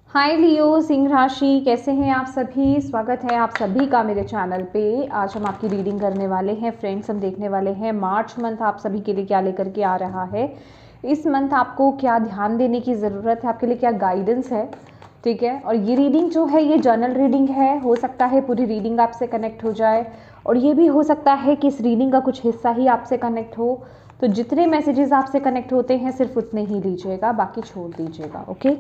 हाय लियो सिंह राशि, कैसे हैं आप सभी। स्वागत है आप सभी का मेरे चैनल पे। आज हम आपकी रीडिंग करने वाले हैं फ्रेंड्स। हम देखने वाले हैं मार्च मंथ आप सभी के लिए क्या लेकर के आ रहा है। इस मंथ आपको क्या ध्यान देने की ज़रूरत है, आपके लिए क्या गाइडेंस है, ठीक है। और ये रीडिंग जो है ये जर्नल रीडिंग है। हो सकता है पूरी रीडिंग आपसे कनेक्ट हो जाए और ये भी हो सकता है कि इस रीडिंग का कुछ हिस्सा ही आपसे कनेक्ट हो। तो जितने मैसेजेस आपसे कनेक्ट होते हैं सिर्फ उतने ही लीजिएगा, बाकी छोड़ दीजिएगा। ओके,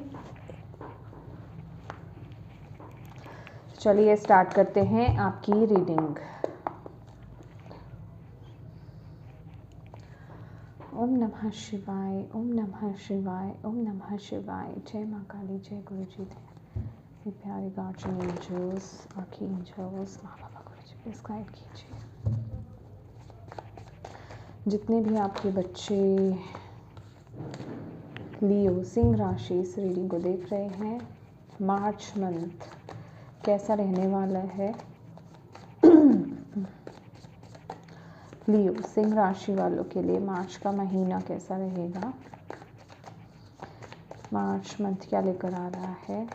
चलिए स्टार्ट करते हैं आपकी रीडिंग। ओम नमः शिवाय, ओम नमः शिवाय, ओम नमः शिवाय। जय माँ काली, जय गुरु जी। ये प्यारे गार्जियन एंजल्स, आखी एंजल्स, माँ बाबा गुरु जी प्लीज गाइड कीजिए। जितने भी आपके बच्चे लियो सिंह राशि इस रीडिंग को देख रहे हैं, मार्च मंथ कैसा रहने वाला है। लियो सिंह राशि वालों के लिए मार्च का महीना कैसा रहेगा, मार्च मंथ क्या लेकर आ रहा है।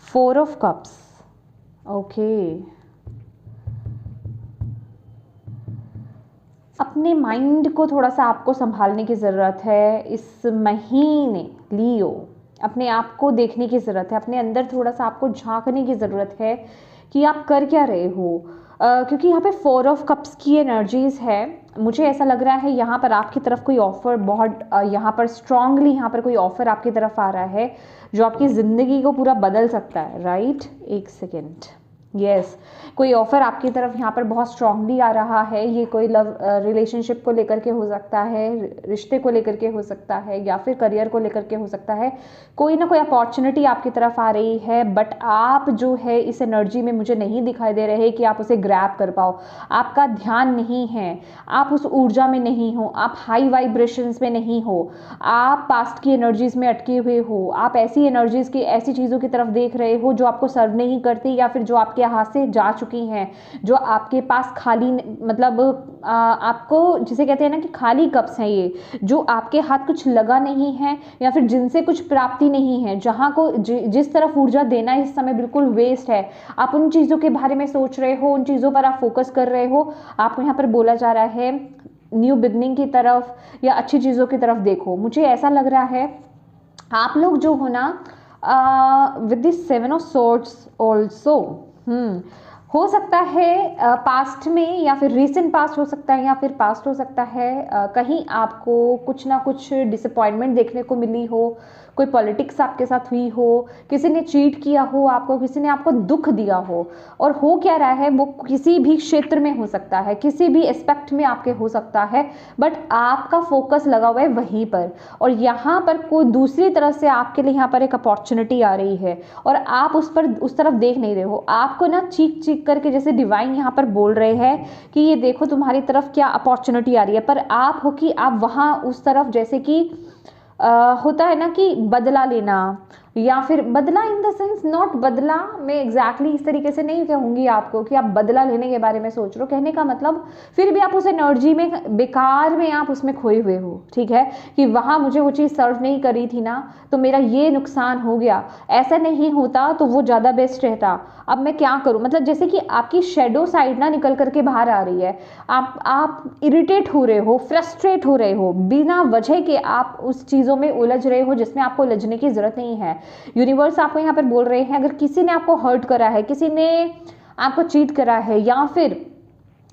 Four of cups, okay. अपने माइंड को थोड़ा सा आपको संभालने की ज़रूरत है इस महीने। लियो अपने आप को देखने की ज़रूरत है, अपने अंदर थोड़ा सा आपको झांकने की ज़रूरत है कि आप कर क्या रहे हो। क्योंकि यहाँ पे फोर ऑफ कप्स की एनर्जीज़ है। मुझे ऐसा लग रहा है यहाँ पर आपकी तरफ कोई ऑफ़र बहुत यहाँ पर स्ट्रांगली यहाँ पर कोई ऑफ़र आपकी तरफ आ रहा है जो आपकी ज़िंदगी को पूरा बदल सकता है। राइट, एक सेकेंड, यस कोई ऑफ़र आपकी तरफ यहाँ पर बहुत स्ट्रांगली आ रहा है। ये कोई लव रिलेशनशिप को लेकर के हो सकता है, रिश्ते को लेकर के हो सकता है, या फिर करियर को लेकर के हो सकता है। कोई ना कोई अपॉर्चुनिटी आपकी तरफ आ रही है, बट आप जो है इस एनर्जी में मुझे नहीं दिखाई दे रहे कि आप उसे ग्रैब कर पाओ। आपका ध्यान नहीं है, आप उस ऊर्जा में नहीं हो, आप हाई वाइब्रेशंस में नहीं हो, आप पास्ट की एनर्जीज में अटके हुए हो, आप ऐसी एनर्जीज की ऐसी चीज़ों की तरफ देख रहे हो जो आपको सर्व नहीं करती या फिर जो आपके हाथ से जा चुकी हैं, जो आपके पास खाली मतलब आपको जिसे कहते हैं ना कि खाली कप्स हैं, ये जो आपके हाथ कुछ लगा नहीं है या फिर जिनसे कुछ प्राप्ति नहीं है, जहाँ को जिस तरफ ऊर्जा देना इस समय बिल्कुल वेस्ट है। आप उन चीज़ों के बारे में सोच रहे हो, उन चीज़ों पर आप फोकस कर रहे हो। आपको यहाँ पर बोला जा रहा है न्यू बिगनिंग की तरफ या अच्छी चीज़ों की तरफ देखो। मुझे ऐसा लग रहा है आप लोग जो हो ना with this seven of swords also हो सकता है पास्ट में या फिर रीसेंट पास्ट हो सकता है या फिर पास्ट हो सकता है कहीं आपको कुछ ना कुछ डिसअपॉइंटमेंट देखने को मिली हो, कोई पॉलिटिक्स आपके साथ हुई हो, किसी ने चीट किया हो आपको, किसी ने आपको दुख दिया हो। और हो क्या रहा है वो किसी भी क्षेत्र में हो सकता है, किसी भी एस्पेक्ट में आपके हो सकता है, बट आपका फोकस लगा हुआ है वहीं पर। और यहाँ पर कोई दूसरी तरफ से आपके लिए यहाँ पर एक अपॉर्चुनिटी आ रही है और आप उस तरफ देख नहीं रहे हो। आपको ना चीख चीख करके जैसे डिवाइन यहाँ पर बोल रहे हैं कि ये देखो तुम्हारी तरफ क्या अपॉर्चुनिटी आ रही है, पर आप हो कि आप वहाँ उस तरफ जैसे कि होता है ना कि बदला लेना, या फिर बदला इन द सेंस नॉट बदला, मैं एग्जैक्टली इस तरीके से नहीं कहूँगी आपको कि आप बदला लेने के बारे में सोच रहे हो। कहने का मतलब फिर भी आप उस एनर्जी में बेकार में आप उसमें खोए हुए हो, ठीक है, कि वहाँ मुझे वो चीज़ सर्व नहीं करी थी ना तो मेरा ये नुकसान हो गया, ऐसा नहीं होता तो वो ज़्यादा बेस्ट रहता, अब मैं क्या करूँ। मतलब जैसे कि आपकी शेडो साइड ना निकल करके बाहर आ रही है। आप इरिटेट हो रहे हो, फ्रस्ट्रेट हो रहे हो, बिना वजह के आप उस चीज़ों में उलझ रहे हो जिसमें आपको उलझने की ज़रूरत नहीं है। यूनिवर्स आपको यहाँ पर बोल रहे हैं अगर किसी ने आपको हर्ट करा है, किसी ने आपको चीट करा है, या फिर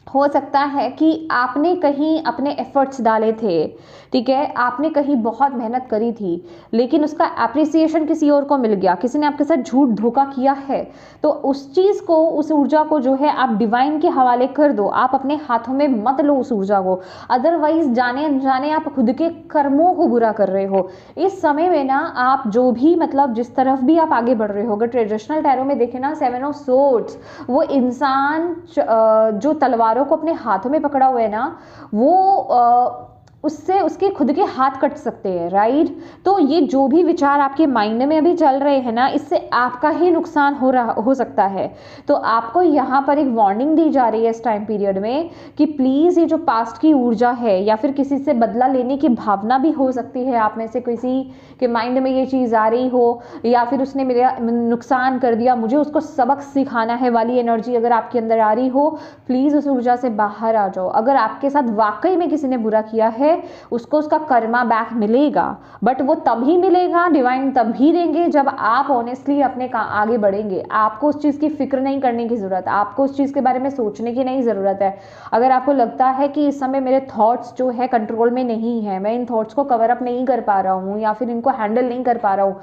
हो सकता है कि आपने कहीं अपने एफर्ट्स डाले थे, ठीक है, आपने कहीं बहुत मेहनत करी थी लेकिन उसका एप्रिसिएशन किसी और को मिल गया, किसी ने आपके साथ झूठ धोखा किया है, तो उस चीज़ को, उस ऊर्जा को जो है आप डिवाइन के हवाले कर दो। आप अपने हाथों में मत लो उस ऊर्जा को, अदरवाइज जाने अनजाने आप खुद के कर्मों को बुरा कर रहे हो। इस समय में ना आप जो भी मतलब जिस तरफ भी आप आगे बढ़ रहे हो, अगर ट्रेडिशनल टैरो में देखें ना सेवन ऑफ सोर्ड्स, वो इंसान जो तलवारों को अपने हाथों में पकड़ा हुआ है ना, वो उससे उसके खुद के हाथ कट सकते हैं, राइट। तो ये जो भी विचार आपके माइंड में अभी चल रहे हैं ना, इससे आपका ही नुकसान हो सकता है। तो आपको यहाँ पर एक वार्निंग दी जा रही है इस टाइम पीरियड में कि प्लीज़ ये जो पास्ट की ऊर्जा है या फिर किसी से बदला लेने की भावना भी हो सकती है, आप में से किसी के माइंड में ये चीज़ आ रही हो, या फिर उसने मेरा नुकसान कर दिया, मुझे उसको सबक सिखाना है वाली एनर्जी अगर आपके अंदर आ रही हो, प्लीज़ उस ऊर्जा से बाहर आ जाओ। अगर आपके साथ वाकई में किसी ने बुरा किया है, उसको उसका कर्मा बैक मिलेगा, बट वो तभी मिलेगा, डिवाइन तभी देंगे जब आप ऑनेस्टली अपने आगे बढ़ेंगे। आपको उस चीज़ की फिक्र नहीं करने की ज़रूरत, आपको उस चीज़ के बारे में सोचने की नहीं ज़रूरत है। अगर आपको लगता है कि इस समय मेरे थॉट्स जो है कंट्रोल में नहीं है, मैं इन थॉट्स को कवर अप नहीं कर पा रहा हूँ या फिर इनको हैंडल नहीं कर पा रहा हूँ,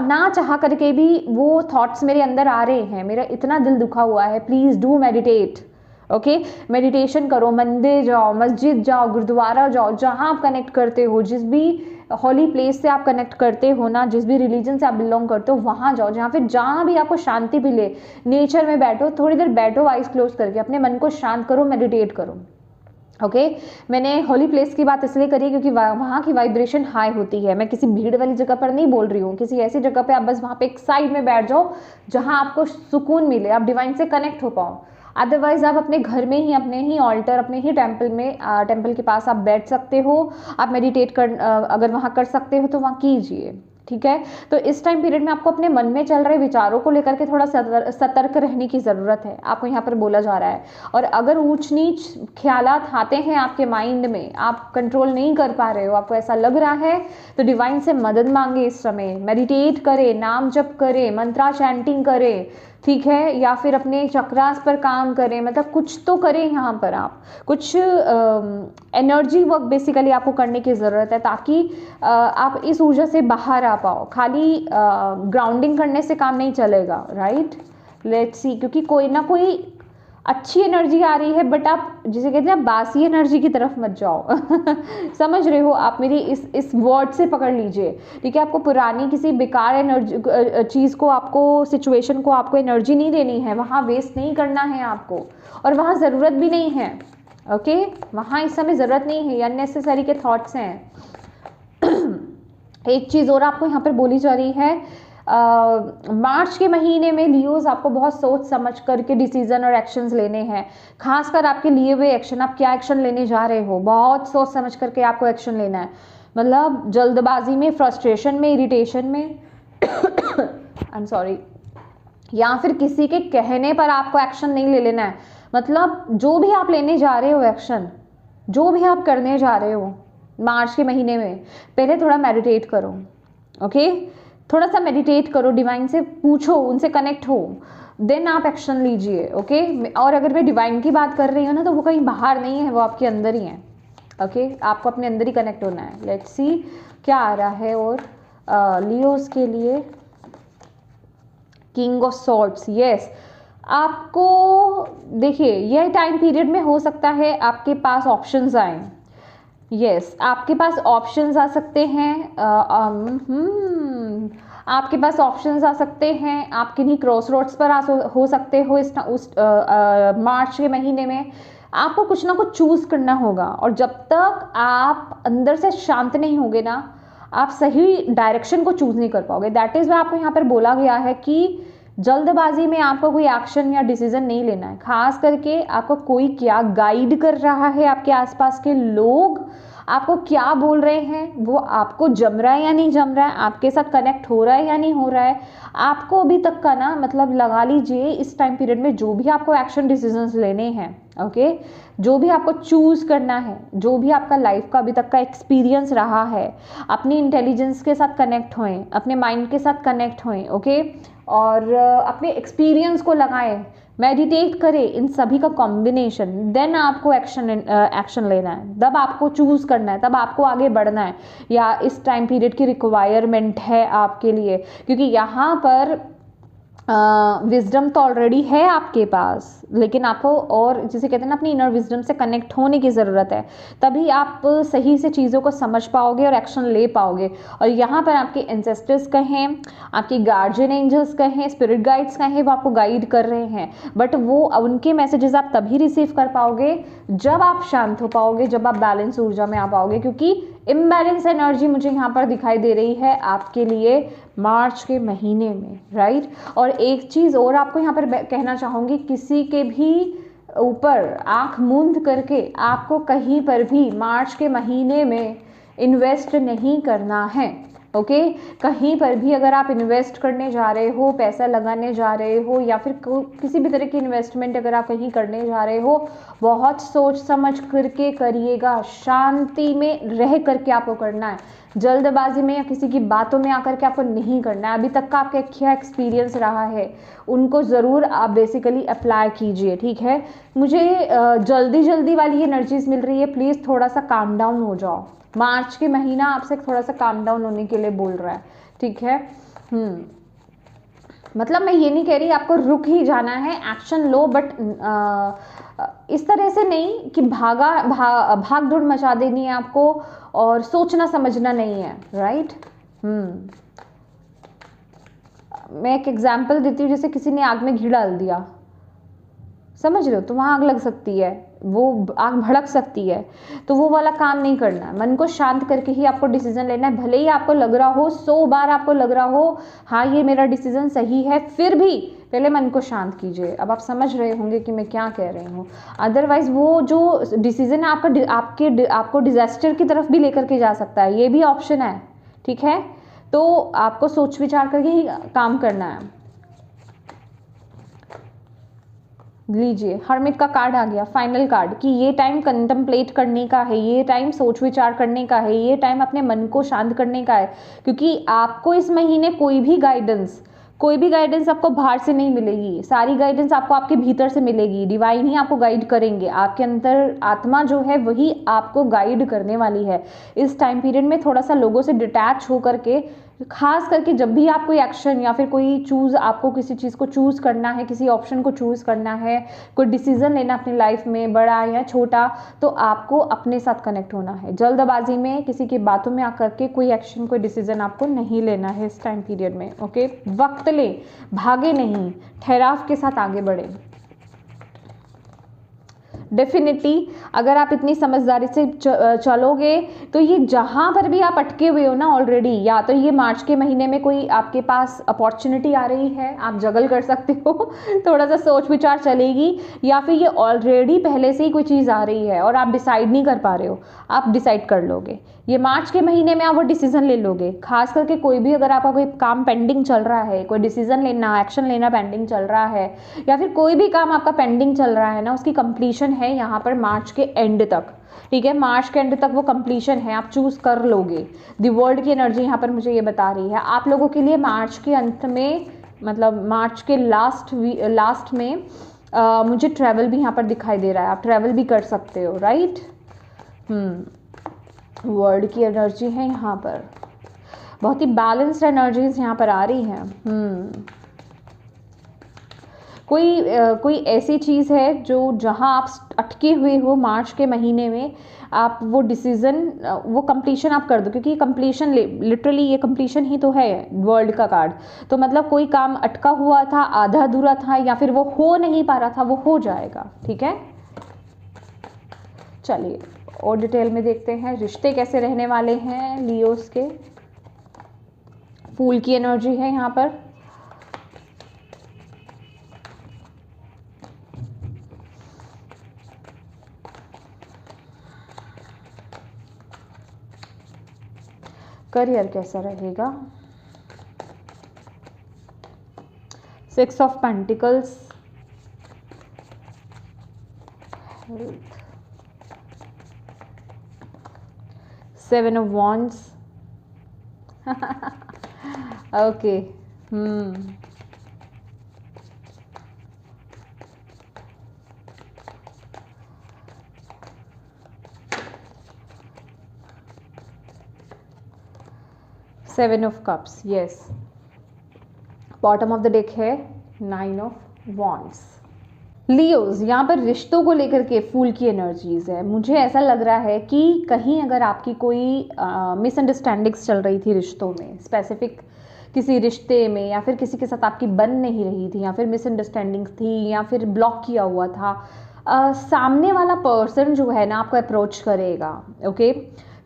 ना चाह करके भी वो थॉट्स मेरे अंदर आ रहे हैं, मेरा इतना दिल दुखा हुआ है, please do meditate. Okay, meditation करो, मंदिर जाओ, मस्जिद जाओ, गुरुद्वारा जाओ, जहाँ आप कनेक्ट करते हो, जिस भी हॉली प्लेस से आप कनेक्ट करते हो ना, जिस भी रिलीजन से आप बिलोंग करते हो, वहाँ जाओ, जहाँ भी आपको शांति मिले। नेचर में बैठो, थोड़ी देर बैठो आइज क्लोज करके, अपने मन को शांत करो, मेडिटेट करो। ओके, मैंने होली प्लेस की बात इसलिए करी क्योंकि वहाँ की वाइब्रेशन हाई होती है। मैं किसी भीड़ वाली जगह पर नहीं बोल रही हूँ, किसी ऐसी जगह पे आप बस वहाँ पे एक साइड में बैठ जाओ जहाँ आपको सुकून मिले, आप डिवाइन से कनेक्ट हो पाओ। अदरवाइज आप अपने घर में ही, अपने ही ऑल्टर, अपने ही टेम्पल के पास आप बैठ सकते हो, आप मेडिटेट अगर वहाँ कर सकते हो तो वहाँ कीजिए, ठीक है। तो इस टाइम पीरियड में आपको अपने मन में चल रहे विचारों को लेकर के थोड़ा सतर्क रहने की ज़रूरत है, आपको यहाँ पर बोला जा रहा है। और अगर ऊंच नीच ख्यालात आते हैं आपके माइंड में, आप कंट्रोल नहीं कर पा रहे हो, आपको ऐसा लग रहा है, तो डिवाइन से मदद मांगे। इस समय मेडिटेट करें, नाम जप करें, मंत्रा चैंटिंग करें, ठीक है, या फिर अपने चक्रास पर काम करें, मतलब कुछ तो करें। यहाँ पर आप कुछ एनर्जी वर्क बेसिकली आपको करने की ज़रूरत है ताकि आप इस ऊर्जा से बाहर आ पाओ। खाली ग्राउंडिंग करने से काम नहीं चलेगा, राइट। लेट्स सी, क्योंकि कोई ना कोई अच्छी एनर्जी आ रही है, बट आप जिसे कहते हैं बासी एनर्जी की तरफ मत जाओ। समझ रहे हो आप मेरी इस वर्ड से पकड़ लीजिए, ठीक है। आपको पुरानी किसी बेकार एनर्जी चीज़ को, आपको सिचुएशन को, आपको एनर्जी नहीं देनी है, वहाँ वेस्ट नहीं करना है आपको, और वहाँ ज़रूरत भी नहीं है। ओके, वहाँ इस समय ज़रूरत नहीं है, अननेसेसरी के थॉट्स हैं। एक चीज़ और आपको यहाँ पर बोली जा रही है, मार्च के महीने में लियोज आपको बहुत सोच समझ करके डिसीजन और एक्शंस लेने हैं। खासकर आपके लिए हुए एक्शन, आप क्या एक्शन लेने जा रहे हो, बहुत सोच समझ करके आपको एक्शन लेना है। मतलब जल्दबाजी में, फ्रस्ट्रेशन में, इरिटेशन में आई एम सॉरी, या फिर किसी के कहने पर आपको एक्शन नहीं ले लेना है। मतलब जो भी आप लेने जा रहे हो एक्शन, जो भी आप करने जा रहे हो मार्च के महीने में, पहले थोड़ा मेडिटेट करो। ओके, थोड़ा सा मेडिटेट करो, डिवाइन से पूछो, उनसे कनेक्ट हो, देन आप एक्शन लीजिए। ओके, और अगर मैं डिवाइन की बात कर रही हूँ ना, तो वो कहीं बाहर नहीं है, वो आपके अंदर ही है। ओके, आपको अपने अंदर ही कनेक्ट होना है। लेट्स सी क्या आ रहा है और लियोस के लिए। King of swords, yes. आपको देखिए, यह टाइम पीरियड में हो सकता है आपके पास ऑप्शंस आए। यस, आपके पास ऑप्शंस आ सकते हैं। आपके पास ऑप्शंस आ सकते हैं, आप किन्हीं क्रॉस रोड्स पर हो सकते हो। मार्च के महीने में आपको कुछ ना कुछ चूज़ करना होगा, और जब तक आप अंदर से शांत नहीं होंगे ना, आप सही डायरेक्शन को चूज़ नहीं कर पाओगे। दैट इज़ वाई आपको यहाँ पर बोला गया है कि जल्दबाजी में आपको कोई एक्शन या डिसीजन नहीं लेना है। खास करके आपको कोई क्या गाइड कर रहा है, आपके आसपास के लोग आपको क्या बोल रहे हैं, वो आपको जम रहा है या नहीं जम रहा है, आपके साथ कनेक्ट हो रहा है या नहीं हो रहा है। आपको अभी तक का ना, मतलब लगा लीजिए इस टाइम पीरियड में जो भी आपको एक्शन डिसीजंस लेने हैं, ओके, जो भी आपको चूज़ करना है, जो भी आपका लाइफ का अभी तक का एक्सपीरियंस रहा है, अपनी इंटेलिजेंस के साथ कनेक्ट होएं, अपने माइंड के साथ कनेक्ट होएं, ओके, और अपने एक्सपीरियंस को लगाएं, मेडिटेट करें, इन सभी का कॉम्बिनेशन, देन आपको एक्शन लेना है, तब आपको चूज़ करना है, तब आपको आगे बढ़ना है, या इस टाइम पीरियड की रिक्वायरमेंट है आपके लिए। क्योंकि यहाँ पर विजडम तो ऑलरेडी है आपके पास, लेकिन आपको और जिसे कहते हैं ना अपनी इनर विजडम से कनेक्ट होने की ज़रूरत है, तभी आप सही से चीज़ों को समझ पाओगे और एक्शन ले पाओगे। और यहाँ पर आपके एंसेस्टर्स कहें, आपके गार्जियन एंजल्स कहें, स्पिरिट गाइड्स कहें, वो आपको गाइड कर रहे हैं, बट वो उनके मैसेजेस आप तभी रिसीव कर पाओगे जब आप शांत हो पाओगे, जब आप बैलेंस ऊर्जा में आ पाओगे, क्योंकि इम्बैलेंस एनर्जी मुझे यहाँ पर दिखाई दे रही है आपके लिए मार्च के महीने में, राइट। और एक चीज़ और आपको यहाँ पर कहना चाहूँगी, किसी के भी ऊपर आंख मूंद करके आपको कहीं पर भी मार्च के महीने में इन्वेस्ट नहीं करना है, ओके। कहीं पर भी अगर आप इन्वेस्ट करने जा रहे हो, पैसा लगाने जा रहे हो, या फिर किसी भी तरह की इन्वेस्टमेंट अगर आप कहीं करने जा रहे हो, बहुत सोच समझ करके करिएगा, शांति में रह करके आपको करना है, जल्दबाजी में या किसी की बातों में आकर के आपको नहीं करना है। अभी तक का आपका क्या एक्सपीरियंस रहा है उनको ज़रूर आप बेसिकली अप्लाई कीजिए, ठीक है। मुझे जल्दी जल्दी वाली एनर्जीज मिल रही है, प्लीज़ थोड़ा सा काम डाउन हो जाओ। मार्च के महीना आपसे थोड़ा सा काम डाउन होने के लिए बोल रहा है, ठीक है। मतलब मैं ये नहीं कह रही आपको रुक ही जाना है, एक्शन लो, बट इस तरह से नहीं कि भाग दौड़ मचा देनी है आपको और सोचना समझना नहीं है, राइट। मैं एक एग्जांपल देती हूँ, जैसे किसी ने आग में घी डाल दिया, समझ रहे हो, तो वहाँ आग लग सकती है, वो आग भड़क सकती है, तो वो वाला काम नहीं करना है। मन को शांत करके ही आपको डिसीजन लेना है, भले ही आपको लग रहा हो 100 बार आपको लग रहा हो हाँ ये मेरा डिसीजन सही है, फिर भी पहले मन को शांत कीजिए। अब आप समझ रहे होंगे कि मैं क्या कह रही हूँ, अदरवाइज वो जो डिसीजन है आपको डिजास्टर की तरफ भी लेकर के जा सकता है, ये भी ऑप्शन है, ठीक है। तो आपको सोच विचार करके ही काम करना है। लीजिए, हर्मिट का कार्ड आ गया, फाइनल कार्ड, कि ये टाइम कंtemplate करने का है, ये टाइम सोच विचार करने का है, ये टाइम अपने मन को शांत करने का है, क्योंकि आपको इस महीने कोई भी गाइडेंस आपको बाहर से नहीं मिलेगी, सारी गाइडेंस आपको आपके भीतर से मिलेगी। डिवाइन ही आपको गाइड करेंगे, आपके अंदर आत्मा जो है वही आपको गाइड करने वाली है। इस टाइम पीरियड में थोड़ा सा लोगों से डिटैच होकर के, खास करके जब भी आप कोई एक्शन या फिर कोई आपको किसी चीज़ को चूज़ करना है, किसी ऑप्शन को चूज़ करना है, कोई डिसीजन लेना अपनी लाइफ में, बड़ा या छोटा, तो आपको अपने साथ कनेक्ट होना है। जल्दबाजी में किसी की बातों में आकर के कोई एक्शन, कोई डिसीजन आपको नहीं लेना है इस टाइम पीरियड में, ओके। वक्त ले, भागे नहीं, ठहराव के साथ आगे बढ़े। डेफिनेटली अगर आप इतनी समझदारी से चलोगे तो ये जहाँ पर भी आप अटके हुए हो ना ऑलरेडी, या तो ये मार्च के महीने में कोई आपके पास अपॉर्चुनिटी आ रही है, आप जगल कर सकते हो थोड़ा सा सोच विचार चलेगी, या फिर ये ऑलरेडी पहले से ही कोई चीज़ आ रही है और आप डिसाइड नहीं कर पा रहे हो, आप डिसाइड कर लोगे। ये मार्च के महीने में आप वो डिसीजन ले लोगे। खास करके कोई भी अगर आपका कोई काम पेंडिंग चल रहा है, कोई डिसीजन लेना, एक्शन लेना पेंडिंग चल रहा है, या फिर कोई भी काम आपका पेंडिंग चल रहा है ना, उसकी कंप्लीशन है यहाँ पर मार्च के एंड तक, ठीक है। मार्च के एंड तक वो कंप्लीशन है, आप चूज कर लोगे। दी वर्ल्ड की एनर्जी यहाँ पर मुझे ये बता रही है आप लोगों के लिए मार्च के अंत में, मतलब मार्च के लास्ट में मुझे ट्रैवल भी यहाँ पर दिखाई दे रहा है, आप ट्रैवल भी कर सकते हो, राइट। वर्ल्ड की एनर्जी है यहाँ पर, बहुत ही बैलेंस्ड एनर्जीज यहाँ पर आ रही हैं। कोई ऐसी चीज़ है जो जहाँ आप अटके हुए हो मार्च के महीने में, आप वो डिसीज़न, वो कंप्लीशन आप कर दो, क्योंकि कंप्लीशन लिटरली ये कंप्लीशन ही तो है वर्ल्ड का कार्ड। तो मतलब कोई काम अटका हुआ था, आधा अधूरा था, या फिर वो हो नहीं पा रहा था, वो हो जाएगा, ठीक है। चलिए और डिटेल में देखते हैं रिश्ते कैसे रहने वाले हैं लियोस के। फूल की एनर्जी है यहाँ पर, करियर कैसा रहेगा, 6 of pentacles, health, 7 of wands, okay. Seven of cups, yes. Bottom of the deck है 9 ऑफ वॉन्ड्स। लियोज, यहाँ पर रिश्तों को लेकर के फूल की एनर्जीज है। मुझे ऐसा लग रहा है कि कहीं अगर आपकी कोई मिसअंडरस्टैंडिंग्स चल रही थी रिश्तों में, स्पेसिफिक किसी रिश्ते में, या फिर किसी के साथ आपकी बन नहीं रही थी, या फिर मिसअंडरस्टैंडिंग्स थी, या फिर ब्लॉक किया हुआ था, सामने वाला पर्सन जो है ना आपको अप्रोच करेगा। ओके,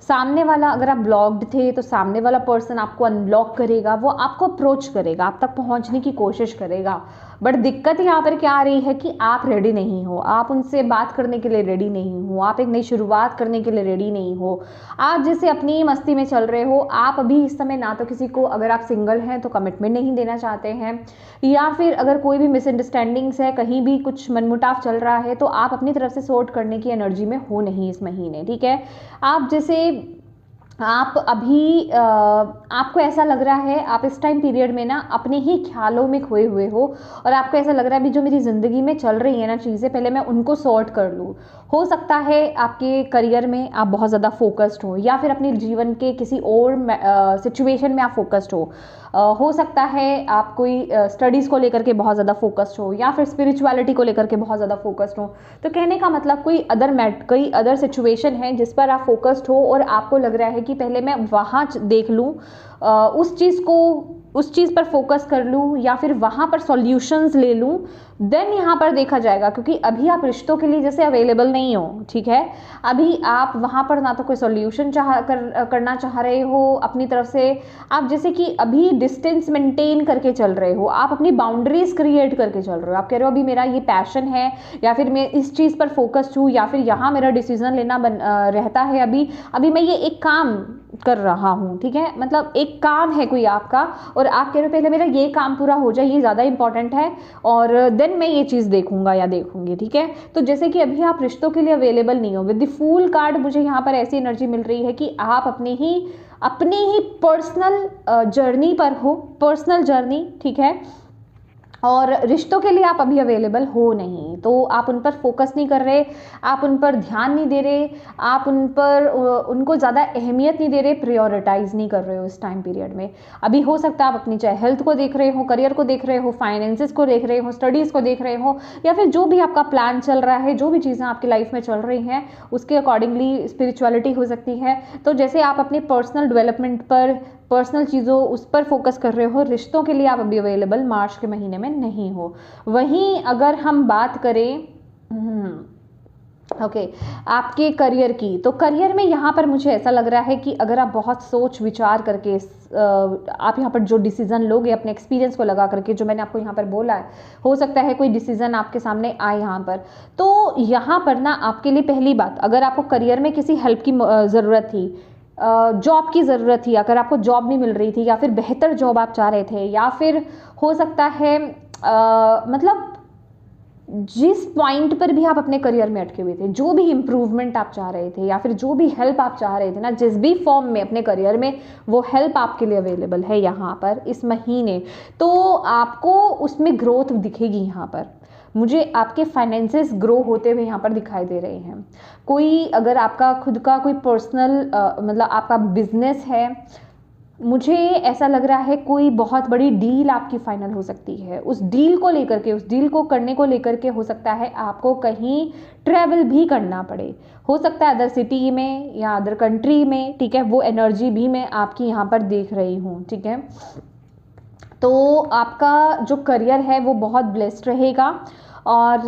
सामने वाला, अगर आप ब्लॉक्ड थे तो सामने वाला पर्सन आपको अनब्लॉक करेगा, वो आपको अप्रोच करेगा, आप तक पहुंचने की कोशिश करेगा। बट दिक्कत यहाँ पर क्या आ रही है कि आप रेडी नहीं हो, आप उनसे बात करने के लिए रेडी नहीं हो, आप एक नई शुरुआत करने के लिए रेडी नहीं हो। आप जैसे अपनी मस्ती में चल रहे हो, आप अभी इस समय ना तो किसी को, अगर आप सिंगल हैं तो कमिटमेंट नहीं देना चाहते हैं, या फिर अगर कोई भी मिसअंडरस्टैंडिंग्स है, कहीं भी कुछ मनमुटाव चल रहा है, तो आप अपनी तरफ से सॉर्ट करने की एनर्जी में हो नहीं इस महीने। ठीक है, आप जैसे आप अभी आपको ऐसा लग रहा है आप इस टाइम पीरियड में ना अपने ही ख्यालों में खोए हुए हो, और आपको ऐसा लग रहा है अभी जो मेरी ज़िंदगी में चल रही है ना चीज़ें, पहले मैं उनको सॉर्ट कर लूँ। हो सकता है आपके करियर में आप बहुत ज़्यादा फोकस्ड हो, या फिर अपने जीवन के किसी और सिचुएशन में आप फोकस्ड हो सकता है आप कोई स्टडीज़ को लेकर के बहुत ज़्यादा फोकस्ड हो, या फिर स्पिरिचुअलिटी को लेकर के बहुत ज़्यादा फोकस्ड हो। तो कहने का मतलब कोई अदर सिचुएशन है जिस पर आप फोकस्ड हो, और आपको लग रहा है कि पहले मैं वहाँ देख लूँ, उस चीज़ पर फोकस कर लूँ, या फिर वहाँ पर सॉल्यूशंस ले लूँ, देन यहाँ पर देखा जाएगा। क्योंकि अभी आप रिश्तों के लिए जैसे अवेलेबल नहीं हो, ठीक है, अभी आप वहाँ पर ना तो कोई सॉल्यूशन करना चाह रहे हो अपनी तरफ से, आप जैसे कि अभी डिस्टेंस मेंटेन करके चल रहे हो, आप अपनी बाउंड्रीज क्रिएट करके चल रहे हो। आप कह रहे हो अभी मेरा ये पैशन है, या फिर मैं इस चीज़ पर फोकस्ड हूँ, या फिर यहाँ मेरा डिसीजन लेना रहता है, अभी मैं ये एक काम कर रहा हूँ। ठीक है, मतलब एक काम है कोई आपका, और आप कह रहे हो पहले मेरा ये काम पूरा हो जाए, ये ज़्यादा इंपॉर्टेंट है, और देन मैं ये चीज़ देखूंगा या देखूंगी। ठीक है, तो जैसे कि अभी आप रिश्तों के लिए अवेलेबल नहीं हो। विद द फूल कार्ड मुझे यहाँ पर ऐसी एनर्जी मिल रही है कि आप अपनी ही पर्सनल जर्नी पर हो, पर्सनल जर्नी। ठीक है, और रिश्तों के लिए आप अभी अवेलेबल हो नहीं, तो आप उन पर फोकस नहीं कर रहे, आप उन पर ध्यान नहीं दे रहे, आप उनको ज़्यादा अहमियत नहीं दे रहे, प्रायोरिटाइज नहीं कर रहे हो इस टाइम पीरियड में। अभी हो सकता है आप अपनी चाहे हेल्थ को देख रहे हो, करियर को देख रहे हो, फाइनेंसेस को देख रहे हो, स्टडीज़ को देख रहे हो, या फिर जो भी आपका प्लान चल रहा है, जो भी चीज़ें आपकी लाइफ में चल रही हैं, उसके अकॉर्डिंगली स्पिरिचुअलिटी हो सकती है। तो जैसे आप अपने पर्सनल डेवलपमेंट पर, पर्सनल चीज़ों उस पर फोकस कर रहे हो, रिश्तों के लिए आप अभी अवेलेबल मार्च के महीने में नहीं हो। वहीं अगर हम बात करें ओके आपके करियर की, तो करियर में यहाँ पर मुझे ऐसा लग रहा है कि अगर आप बहुत सोच विचार करके आप यहाँ पर जो डिसीजन लोगे अपने एक्सपीरियंस को लगा करके, जो मैंने आपको यहाँ पर बोला है, हो सकता है कोई डिसीजन आपके सामने आए यहाँ पर। तो यहाँ पर ना आपके लिए पहली बात, अगर आपको करियर में किसी हेल्प की ज़रूरत थी, जॉब की ज़रूरत थी, अगर आपको जॉब नहीं मिल रही थी, या फिर बेहतर जॉब आप चाह रहे थे, या फिर हो सकता है मतलब जिस पॉइंट पर भी आप अपने करियर में अटके हुए थे, जो भी इम्प्रूवमेंट आप चाह रहे थे, या फिर जो भी हेल्प आप चाह रहे थे ना, जिस भी फॉर्म में अपने करियर में, वो हेल्प आपके लिए अवेलेबल है यहाँ पर इस महीने। तो आपको उसमें ग्रोथ दिखेगी। यहाँ पर मुझे आपके फाइनेंसेस ग्रो होते हुए यहाँ पर दिखाई दे रहे हैं। कोई अगर आपका खुद का कोई पर्सनल मतलब आपका बिजनेस है, मुझे ऐसा लग रहा है कोई बहुत बड़ी डील आपकी फाइनल हो सकती है। उस डील को लेकर के, उस डील को करने को लेकर के हो सकता है आपको कहीं ट्रैवल भी करना पड़े, हो सकता है अदर सिटी में या अदर कंट्री में। ठीक है, वो एनर्जी भी मैं आपकी यहाँ पर देख रही हूँ। ठीक है, तो आपका जो करियर है वो बहुत ब्लेस्ड रहेगा। और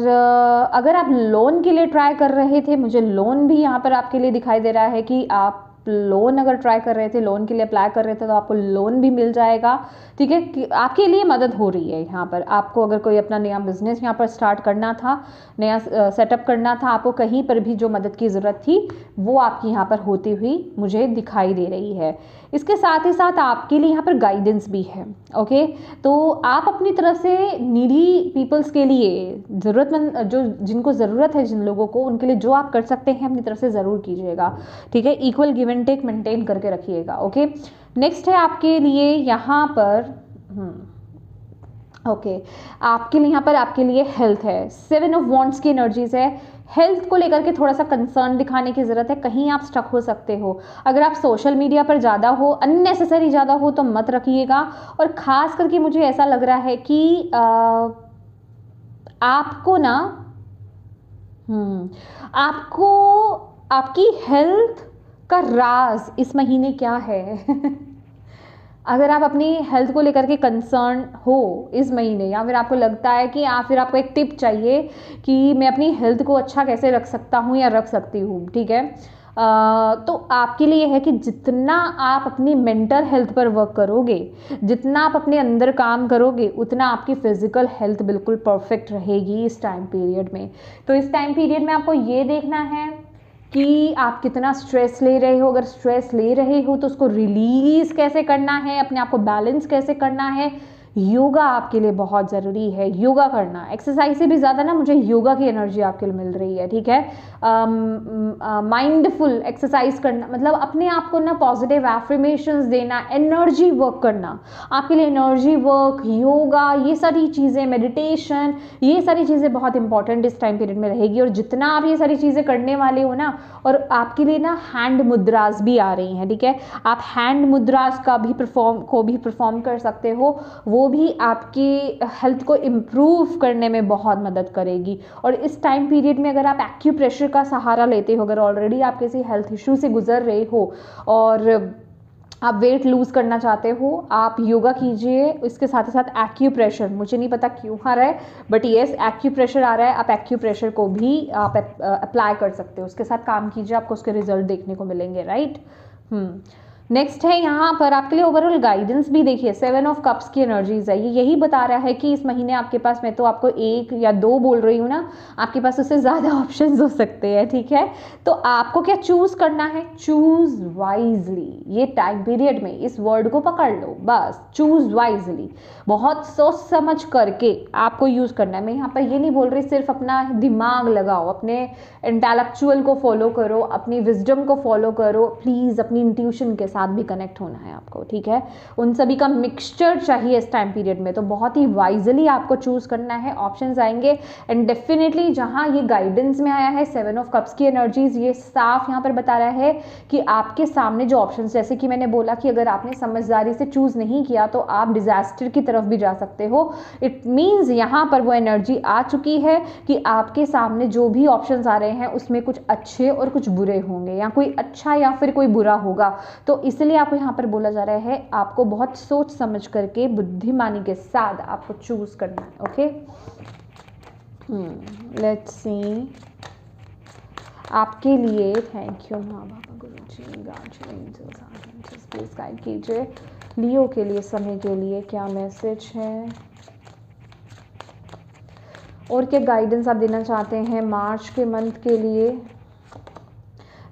अगर आप लोन के लिए ट्राई कर रहे थे, मुझे लोन भी यहाँ पर आपके लिए दिखाई दे रहा है कि आप लोन अगर ट्राई कर रहे थे, लोन के लिए अप्लाई कर रहे थे, तो आपको लोन भी मिल जाएगा। ठीक है, कि आपके लिए मदद हो रही है यहाँ पर। आपको अगर कोई अपना नया बिजनेस यहाँ पर स्टार्ट करना था, नया सेटअप करना था, आपको कहीं पर भी जो मदद की ज़रूरत थी, वो आपकी यहाँ पर होती हुई मुझे दिखाई दे रही है। इसके साथ ही साथ आपके लिए यहाँ पर गाइडेंस भी है। ओके, तो आप अपनी तरफ से नीडी पीपल्स के लिए, ज़रूरतमंद जो जिनको ज़रूरत है, जिन लोगों को, उनके लिए जो आप कर सकते हैं अपनी तरफ से ज़रूर कीजिएगा। ठीक है, equal give and take maintain करके रखिएगा। ओके, नेक्स्ट है आपके लिए यहाँ पर ओके आपके लिए यहाँ पर आपके लिए हेल्थ है, 7 ऑफ वॉन्ड्स की एनर्जीज है। हेल्थ को लेकर के थोड़ा सा कंसर्न दिखाने की ज़रूरत है, कहीं आप स्टक हो सकते हो। अगर आप सोशल मीडिया पर ज़्यादा हो, अननेसेसरी ज़्यादा हो तो मत रखिएगा। और ख़ास करके मुझे ऐसा लग रहा है कि आपको ना आपको आपकी हेल्थ का राज इस महीने क्या है अगर आप अपनी हेल्थ को लेकर के कंसर्न हो इस महीने, या फिर आपको लगता है कि फिर आपको एक टिप चाहिए कि मैं अपनी हेल्थ को अच्छा कैसे रख सकता हूँ या रख सकती हूँ, ठीक है, तो आपके लिए है कि जितना आप अपनी मेंटल हेल्थ पर वर्क करोगे, जितना आप अपने अंदर काम करोगे, उतना आपकी फिजिकल हेल्थ बिल्कुल परफेक्ट रहेगी इस टाइम पीरियड में। तो इस टाइम पीरियड में आपको ये देखना है कि आप कितना स्ट्रेस ले रहे हो। अगर स्ट्रेस ले रहे हो तो उसको रिलीज कैसे करना है, अपने आप को बैलेंस कैसे करना है। योगा आपके लिए बहुत ज़रूरी है, योगा करना। एक्सरसाइज से भी ज़्यादा ना मुझे योगा की एनर्जी आपके लिए मिल रही है, ठीक है। माइंडफुल एक्सरसाइज करना, मतलब अपने आप को ना पॉजिटिव एफर्मेशंस देना, एनर्जी वर्क करना आपके लिए। एनर्जी वर्क, योगा, ये सारी चीज़ें, मेडिटेशन, ये सारी चीज़ें बहुत इंपॉर्टेंट इस टाइम पीरियड में रहेगी। और जितना आप ये सारी चीज़ें करने वाले हो ना, और आपके लिए ना हैंड मुद्रास भी आ रही हैं, ठीक है। आप हैंड मुद्रास का भी परफॉर्म कर सकते हो, वो भी आपकी हेल्थ को इम्प्रूव करने में बहुत मदद करेगी। और इस टाइम पीरियड में अगर आप एक्यूप्रेशर का सहारा लेते हो, अगर ऑलरेडी आप किसी हेल्थ इशू से गुजर रहे हो और आप वेट लूज़ करना चाहते हो, आप योगा कीजिए। इसके साथ ही साथ एक्यूप्रेशर, मुझे नहीं पता क्यों आ रहा है बट येस एक्यूप्रेशर आ रहा है, आप एक्यूप्रेशर को भी आप अप्लाई कर सकते हो, उसके साथ काम कीजिए, आपको उसके रिजल्ट देखने को मिलेंगे, राइट। नेक्स्ट है यहाँ पर आपके लिए ओवरऑल गाइडेंस भी देखिए, 7 ऑफ कप्स की एनर्जीज है। ये यही बता रहा है कि इस महीने आपके पास, मैं तो आपको 1 या 2 बोल रही हूँ ना, आपके पास उससे ज़्यादा ऑप्शंस हो सकते हैं, ठीक है। तो आपको क्या चूज़ करना है, चूज़ वाइजली। ये टाइम पीरियड में इस वर्ड को पकड़ लो, बस चूज़ वाइजली, बहुत सोच समझ करके आपको यूज़ करना है। मैं यहाँ पर ये नहीं बोल रही सिर्फ अपना दिमाग लगाओ, अपने इंटेलेक्चुअल को फॉलो करो, अपनी विजडम को फॉलो करो, प्लीज़ अपनी इंट्यूशन के साथ भी कनेक्ट होना है आपको, ठीक है। उन सभी का मिक्सचर चाहिए इस टाइम पीरियड में, तो बहुत ही वाइजली आपको चूज़ करना है। ऑप्शंस आएंगे एंड डेफिनेटली जहाँ ये गाइडेंस में आया है 7 ऑफ कप्स की एनर्जीज, ये साफ यहाँ पर बता रहा है कि आपके सामने जो ऑप्शंस, जैसे कि मैंने बोला कि अगर आपने समझदारी से चूज़ नहीं किया तो आप डिजास्टर की तरफ भी जा सकते हो। इट मीन्स यहाँ पर वो एनर्जी आ चुकी है कि आपके सामने जो भी ऑप्शंस आ रहे हैं उसमें कुछ अच्छे और कुछ बुरे होंगे, या कोई अच्छा या फिर कोई बुरा होगा। तो इसलिए आपको यहाँ पर बोला जा रहा है आपको बहुत सोच समझ करके, बुद्धिमानी के साथ आपको चूज करना है, ओके। लेट्स सी आपके लिए, थैंक यू माँ बाबा गुरुजी, प्लीज गाइड कीजिए लियो के लिए, समय के लिए क्या मैसेज है और क्या गाइडेंस आप देना चाहते हैं मार्च के मंथ के लिए।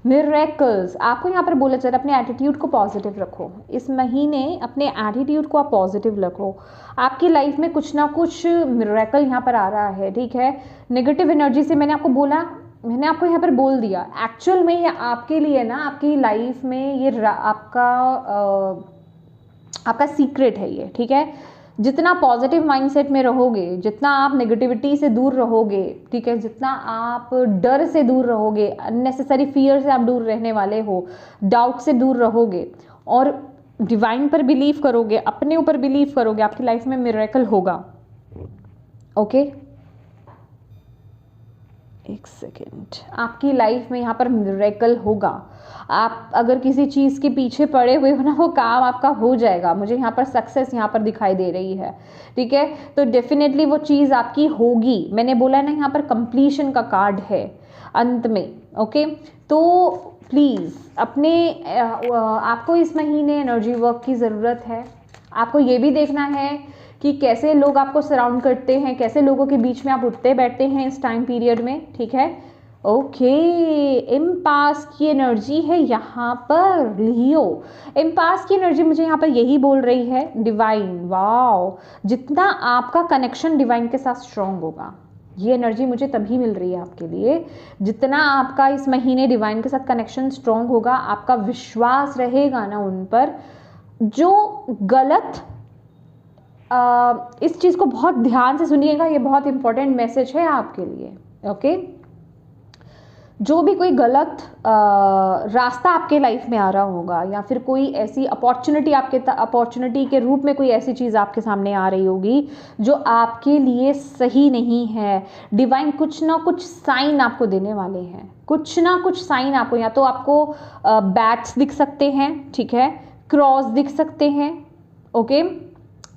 मिरेकल्स आपको यहाँ पर बोला जा रहा है अपने एटीट्यूड को पॉजिटिव रखो इस महीने, अपने एटीट्यूड को आप पॉजिटिव रखो। आपकी लाइफ में कुछ ना कुछ मिरेकल यहाँ पर आ रहा है, ठीक है। नेगेटिव एनर्जी से मैंने आपको यहाँ पर बोल दिया, एक्चुअल में ये आपके लिए ना, आपकी लाइफ में ये आपका सीक्रेट है ये, ठीक है। जितना पॉजिटिव माइंडसेट में रहोगे, जितना आप नेगेटिविटी से दूर रहोगे, ठीक है, जितना आप डर से दूर रहोगे, अननेसेसरी फियर से आप दूर रहने वाले हो, डाउट से दूर रहोगे और डिवाइन पर बिलीव करोगे, अपने ऊपर बिलीव करोगे, आपकी लाइफ में मिरेकल होगा, ओके। एक सेकेंड, आपकी लाइफ में यहाँ पर मिरेकल होगा। आप अगर किसी चीज़ के पीछे पड़े हुए हो ना, वो काम आपका हो जाएगा। मुझे यहाँ पर सक्सेस यहाँ पर दिखाई दे रही है, ठीक है। तो डेफिनेटली वो चीज़ आपकी होगी। मैंने बोला ना यहाँ पर कंप्लीशन का कार्ड है अंत में, ओके। तो प्लीज़ आपको इस महीने एनर्जी वर्क की ज़रूरत है। आपको ये भी देखना है कि कैसे लोग आपको सराउंड करते हैं, कैसे लोगों के बीच में आप उठते बैठते हैं इस टाइम पीरियड में, ठीक है, ओके। इम्पास की एनर्जी है यहाँ पर लियो। इम्पास की एनर्जी मुझे यहाँ पर यही बोल रही है डिवाइन, वाओ, जितना आपका कनेक्शन डिवाइन के साथ स्ट्रॉन्ग होगा, ये एनर्जी मुझे तभी मिल रही है आपके लिए, जितना आपका इस महीने डिवाइन के साथ कनेक्शन स्ट्रॉन्ग होगा, आपका विश्वास रहेगा ना उन पर, जो गलत इस चीज़ को बहुत ध्यान से सुनिएगा, ये बहुत इंपॉर्टेंट मैसेज है आपके लिए। ओके, जो भी कोई गलत रास्ता आपके लाइफ में आ रहा होगा, या फिर कोई ऐसी अपॉर्चुनिटी के रूप में कोई ऐसी चीज़ आपके सामने आ रही होगी जो आपके लिए सही नहीं है, डिवाइन कुछ ना कुछ साइन आपको देने वाले हैं, कुछ ना कुछ साइन आपको, या तो आपको बैट्स दिख सकते हैं, ठीक है, क्रॉस दिख सकते हैं, ओके,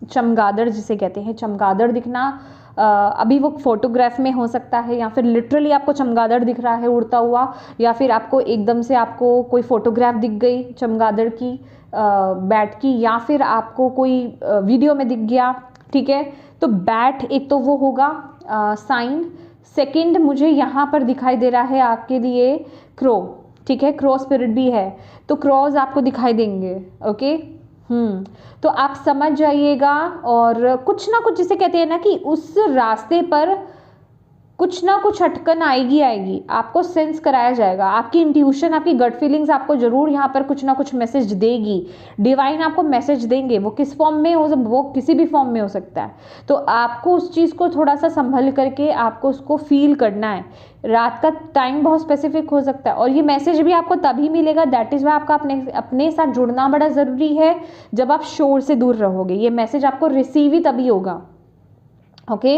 चमगादड़ जिसे कहते हैं, चमगादड़ दिखना अभी वो फोटोग्राफ में हो सकता है, या फिर लिटरली आपको चमगादड़ दिख रहा है उड़ता हुआ, या फिर आपको एकदम से आपको कोई फोटोग्राफ दिख गई चमगादड़ की, बैट की, या फिर आपको कोई वीडियो में दिख गया, ठीक है। तो बैट एक तो वो होगा साइन। सेकंड मुझे यहाँ पर दिखाई दे रहा है आपके लिए क्रो, ठीक है, क्रो स्पिरिट भी है, तो क्रॉस आपको दिखाई देंगे। ओके, तो आप समझ जाइएगा, और कुछ ना कुछ जिसे कहते हैं ना कि उस रास्ते पर कुछ ना कुछ अटकन आएगी, आपको सेंस कराया जाएगा, आपकी इंट्यूशन, आपकी गट फीलिंग्स आपको जरूर यहाँ पर कुछ ना कुछ मैसेज देगी, डिवाइन आपको मैसेज देंगे, वो किस फॉर्म में हो, वो किसी भी फॉर्म में हो सकता है। तो आपको उस चीज़ को थोड़ा सा संभल करके आपको उसको फील करना है। रात का टाइम बहुत स्पेसिफिक हो सकता है, और ये मैसेज भी आपको तभी मिलेगा, दैट इज़ वाई आपका अपने साथ जुड़ना बड़ा ज़रूरी है। जब आप शोर से दूर रहोगे, ये मैसेज आपको रिसीव ही तभी होगा। ओके,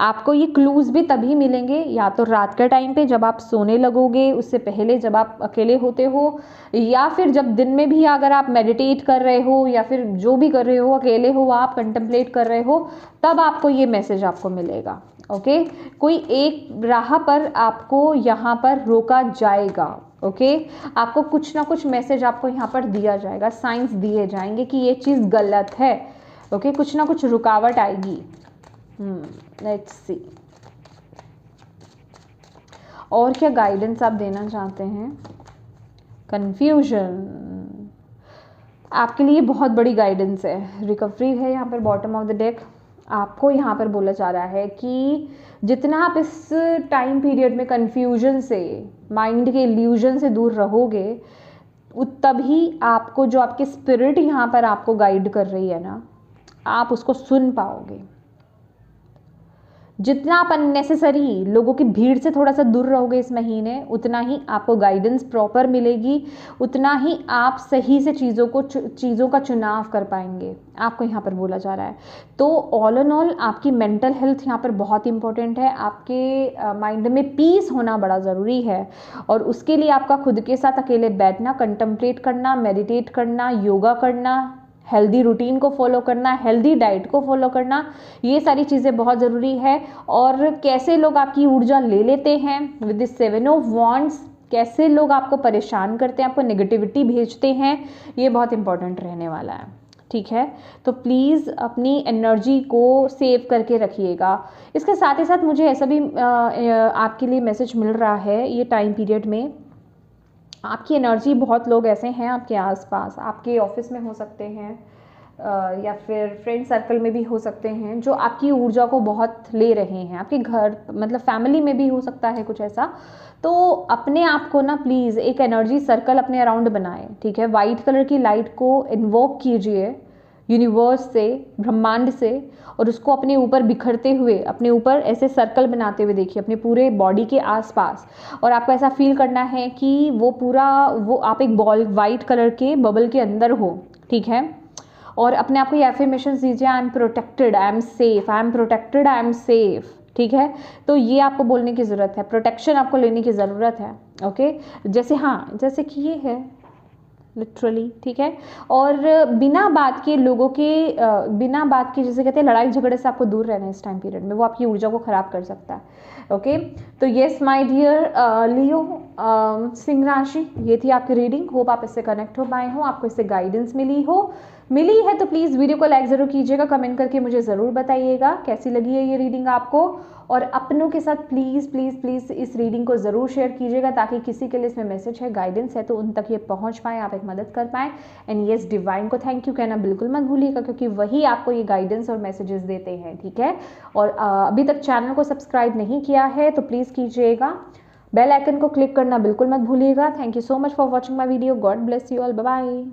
आपको ये क्लूज भी तभी मिलेंगे, या तो रात के टाइम पे जब आप सोने लगोगे, उससे पहले जब आप अकेले होते हो, या फिर जब दिन में भी अगर आप मेडिटेट कर रहे हो, या फिर जो भी कर रहे हो, अकेले हो आप कंटेम्पलेट कर रहे हो, तब आपको ये मैसेज आपको मिलेगा। ओके, कोई एक राह पर आपको यहाँ पर रोका जाएगा। ओके, आपको कुछ ना कुछ मैसेज आपको यहाँ पर दिया जाएगा, साइंस दिए जाएंगे कि ये चीज़ गलत है। ओके, कुछ ना कुछ रुकावट आएगी। लेट्स सी और क्या गाइडेंस आप देना चाहते हैं। कंफ्यूजन आपके लिए बहुत बड़ी गाइडेंस है, रिकवरी है यहाँ पर बॉटम ऑफ द डेक। आपको यहाँ पर बोला जा रहा है कि जितना आप इस टाइम पीरियड में कंफ्यूजन से, माइंड के इल्यूजन से दूर रहोगे, तभी आपको जो आपकी स्पिरिट यहाँ पर आपको गाइड कर रही है ना, आप उसको सुन पाओगे। जितना आप अननेसेसरी लोगों की भीड़ से थोड़ा सा दूर रहोगे इस महीने, उतना ही आपको गाइडेंस प्रॉपर मिलेगी, उतना ही आप सही से चीज़ों का चुनाव कर पाएंगे, आपको यहाँ पर बोला जा रहा है। तो ऑल एंड ऑल आपकी मेंटल हेल्थ यहाँ पर बहुत इंपॉर्टेंट है, आपके माइंड में पीस होना बड़ा ज़रूरी है, और उसके लिए आपका खुद के साथ अकेले बैठना, कंटम्पलेट करना, मेडिटेट करना, योगा करना, हेल्दी रूटीन को फॉलो करना, हेल्दी डाइट को फॉलो करना, ये सारी चीज़ें बहुत ज़रूरी है। और कैसे लोग आपकी ऊर्जा ले लेते हैं विद द 7 ऑफ वॉन्ड्स, कैसे लोग आपको परेशान करते हैं, आपको नेगेटिविटी भेजते हैं, ये बहुत इंपॉर्टेंट रहने वाला है। ठीक है, तो प्लीज़ अपनी एनर्जी को सेव करके रखिएगा। इसके साथ ही साथ मुझे ऐसा भी आपके लिए मैसेज मिल रहा है, ये टाइम पीरियड में आपकी एनर्जी, बहुत लोग ऐसे हैं आपके आसपास, आपके ऑफिस में हो सकते हैं, या फिर फ्रेंड सर्कल में भी हो सकते हैं, जो आपकी ऊर्जा को बहुत ले रहे हैं, आपके घर मतलब फैमिली में भी हो सकता है कुछ ऐसा। तो अपने आप को ना प्लीज़ एक एनर्जी सर्कल अपने अराउंड बनाएं, ठीक है। वाइट कलर की लाइट को इन्वोक कीजिए यूनिवर्स से, ब्रह्मांड से, और उसको अपने ऊपर बिखरते हुए, अपने ऊपर ऐसे सर्कल बनाते हुए देखिए अपने पूरे बॉडी के आसपास, और आपको ऐसा फील करना है कि वो आप एक बॉल वाइट कलर के बबल के अंदर हो, ठीक है। और अपने आप को ये एफर्मेशन दीजिए, I am protected, I am safe, I am protected, I am safe, ठीक है। तो ये आपको बोलने की ज़रूरत है, प्रोटेक्शन आपको लेने की ज़रूरत है। ओके, जैसे कि ये है लिटरली, ठीक है। और बिना बात के बिना बात के जिसे कहते हैं लड़ाई झगड़े से आपको दूर रहना है इस टाइम पीरियड में, वो आपकी ऊर्जा को ख़राब कर सकता है। ओके, तो येस माय डियर लियो सिंह राशि, ये थी आपकी रीडिंग। होप आप इससे कनेक्ट हो पाए हो, आपको इससे गाइडेंस मिली है तो प्लीज़ वीडियो को लाइक ज़रूर कीजिएगा, कमेंट करके मुझे ज़रूर बताइएगा कैसी लगी है ये रीडिंग आपको, और अपनों के साथ प्लीज़ प्लीज़ प्लीज़ इस रीडिंग को ज़रूर शेयर कीजिएगा, ताकि किसी के लिए इसमें मैसेज है, गाइडेंस है, तो उन तक ये पहुंच पाए, आप एक मदद कर पाएँ। एंड येस, डिवाइन को थैंक यू कहना बिल्कुल मत भूलिएगा, क्योंकि वही आपको ये गाइडेंस और मैसेजेस देते हैं, ठीक है। और अभी तक चैनल को सब्सक्राइब नहीं किया है तो प्लीज़ कीजिएगा, बेल आइकन को क्लिक करना बिल्कुल मत भूलिएगा। Thank you so much for watching my video, God bless you all, bye bye.